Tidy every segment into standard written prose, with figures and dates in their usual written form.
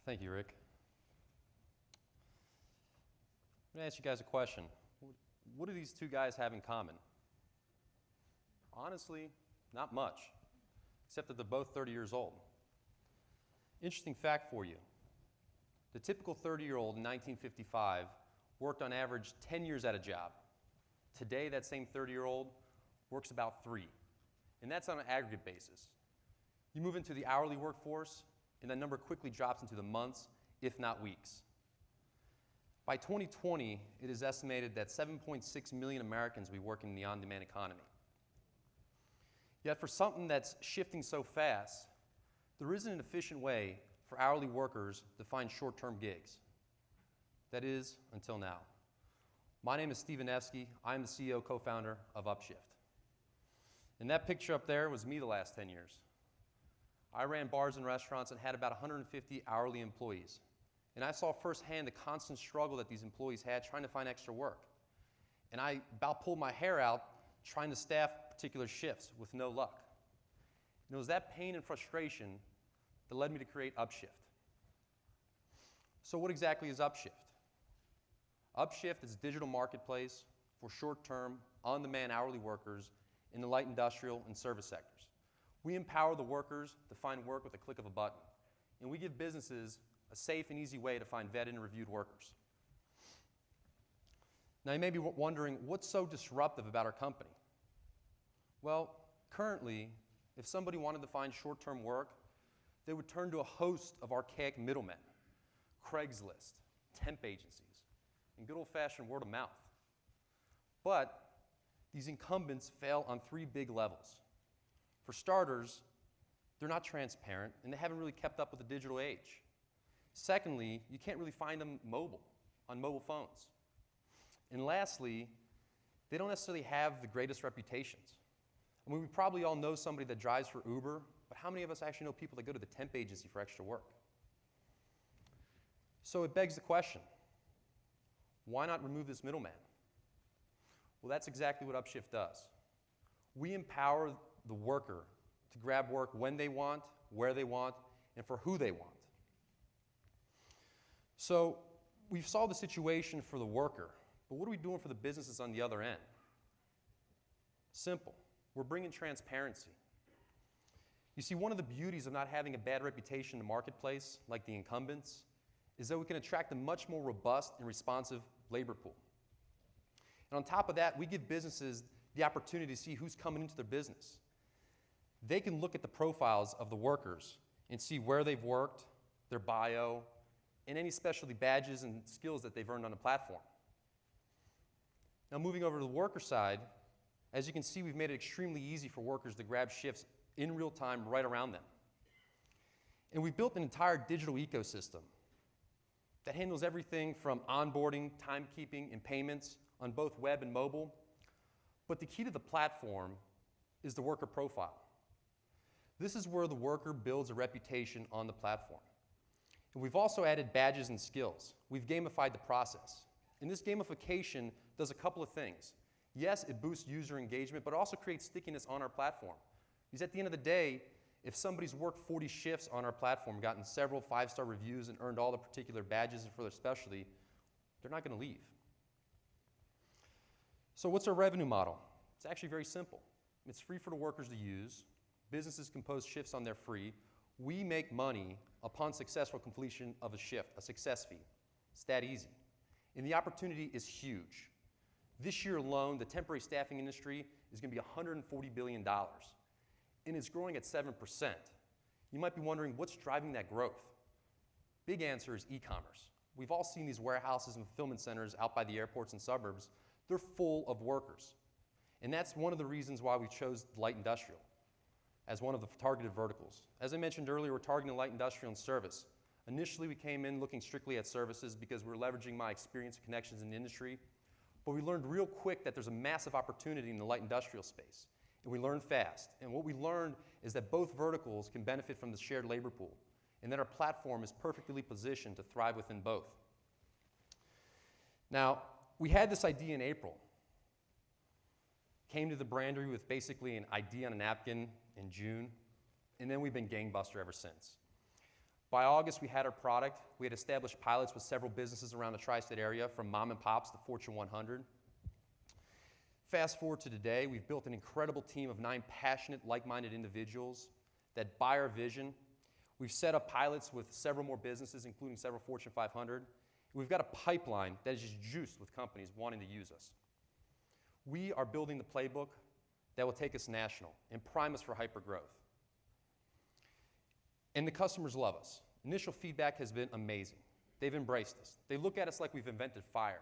Thank you, Rick. I'm going to ask you guys a question. What do these two guys have in common? Honestly, not much, except that they're both 30 years old. Interesting fact for you. The typical 30-year-old in 1955 worked on average 10 years at a job. Today, that same 30-year-old works about 3, and that's on an aggregate basis. You move into the hourly workforce, and that number quickly drops into the months, if not weeks. By 2020, it is estimated that 7.6 million Americans will be working in the on-demand economy. Yet for something that's shifting so fast, there isn't an efficient way for hourly workers to find short-term gigs. That is, until now. My name is Stephen Nevsky. I'm the CEO, co-founder of Upshift. And that picture up there was me the last 10 years. I ran bars and restaurants and had about 150 hourly employees. And I saw firsthand the constant struggle that these employees had trying to find extra work. And I about pulled my hair out trying to staff particular shifts with no luck. And it was that pain and frustration that led me to create Upshift. So what exactly is Upshift? Upshift is a digital marketplace for short-term, on-demand hourly workers in the light industrial and service sectors. We empower the workers to find work with a click of a button, and we give businesses a safe and easy way to find vetted and reviewed workers. Now you may be wondering, what's so disruptive about our company? Well, currently, if somebody wanted to find short-term work, they would turn to a host of archaic middlemen, Craigslist, temp agencies, and good old-fashioned word of mouth. But these incumbents fail on 3 big levels. For starters, they're not transparent, and they haven't really kept up with the digital age. Secondly, you can't really find them on mobile phones. And lastly, they don't necessarily have the greatest reputations. I mean, we probably all know somebody that drives for Uber, but how many of us actually know people that go to the temp agency for extra work? So it begs the question, why not remove this middleman? Well, that's exactly what Upshift does. We empower the worker to grab work when they want, where they want, and for who they want. So we've solved the situation for the worker, but what are we doing for the businesses on the other end? Simple. We're bringing transparency. You see, one of the beauties of not having a bad reputation in the marketplace, like the incumbents, is that we can attract a much more robust and responsive labor pool. And on top of that, we give businesses the opportunity to see who's coming into their business. They can look at the profiles of the workers and see where they've worked, their bio, and any specialty badges and skills that they've earned on the platform. Now moving over to the worker side, as you can see, we've made it extremely easy for workers to grab shifts in real time right around them. And we've built an entire digital ecosystem that handles everything from onboarding, timekeeping, and payments on both web and mobile. But the key to the platform is the worker profile. This is where the worker builds a reputation on the platform. And we've also added badges and skills. We've gamified the process. And this gamification does a couple of things. Yes, it boosts user engagement, but it also creates stickiness on our platform. Because at the end of the day, if somebody's worked 40 shifts on our platform, gotten several 5-star reviews, and earned all the particular badges for their specialty, they're not going to leave. So what's our revenue model? It's actually very simple. It's free for the workers to use. Businesses can post shifts on their free. We make money upon successful completion of a shift, a success fee. It's that easy. And the opportunity is huge. This year alone, the temporary staffing industry is going to be $140 billion, and it's growing at 7%. You might be wondering, what's driving that growth? Big answer is e-commerce. We've all seen these warehouses and fulfillment centers out by the airports and suburbs. They're full of workers. And that's one of the reasons why we chose light industrial as one of the targeted verticals. As I mentioned earlier, we're targeting light industrial and service. Initially, we came in looking strictly at services because we're leveraging my experience and connections in the industry. But we learned real quick that there's a massive opportunity in the light industrial space. And we learned fast. And what we learned is that both verticals can benefit from the shared labor pool, and that our platform is perfectly positioned to thrive within both. Now, we had this idea in April. Came to the Brandery with basically an idea on a napkin in June, and then we've been gangbuster ever since. By August, we had our product. We had established pilots with several businesses around the tri-state area, from mom and pops to Fortune 100. Fast forward to today, we've built an incredible team of 9 passionate, like-minded individuals that buy our vision. We've set up pilots with several more businesses, including several Fortune 500. We've got a pipeline that is just juiced with companies wanting to use us. We are building the playbook that will take us national and prime us for hypergrowth. And the customers love us. Initial feedback has been amazing. They've embraced us. They look at us like we've invented fire.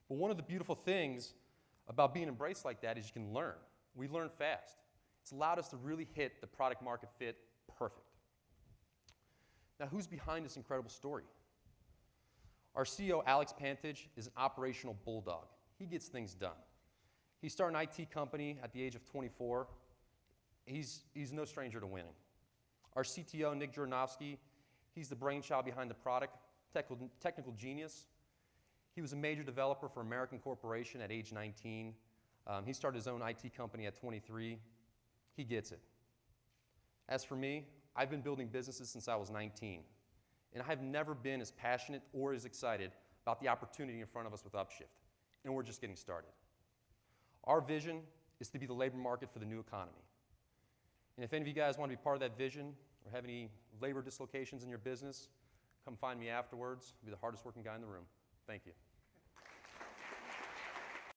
But one of the beautiful things about being embraced like that is you can learn. We learn fast. It's allowed us to really hit the product market fit perfect. Now, who's behind this incredible story? Our CEO, Alex Pantage, is an operational bulldog. He gets things done. He started an IT company at the age of 24. He's no stranger to winning. Our CTO, Nick Jordanowski, he's the brainchild behind the product, technical genius. He was a major developer for American Corporation at age 19. He started his own IT company at 23. He gets it. As for me, I've been building businesses since I was 19, and I have never been as passionate or as excited about the opportunity in front of us with Upshift, and we're just getting started. Our vision is to be the labor market for the new economy. And if any of you guys want to be part of that vision or have any labor dislocations in your business, come find me afterwards. I'll be the hardest working guy in the room. Thank you.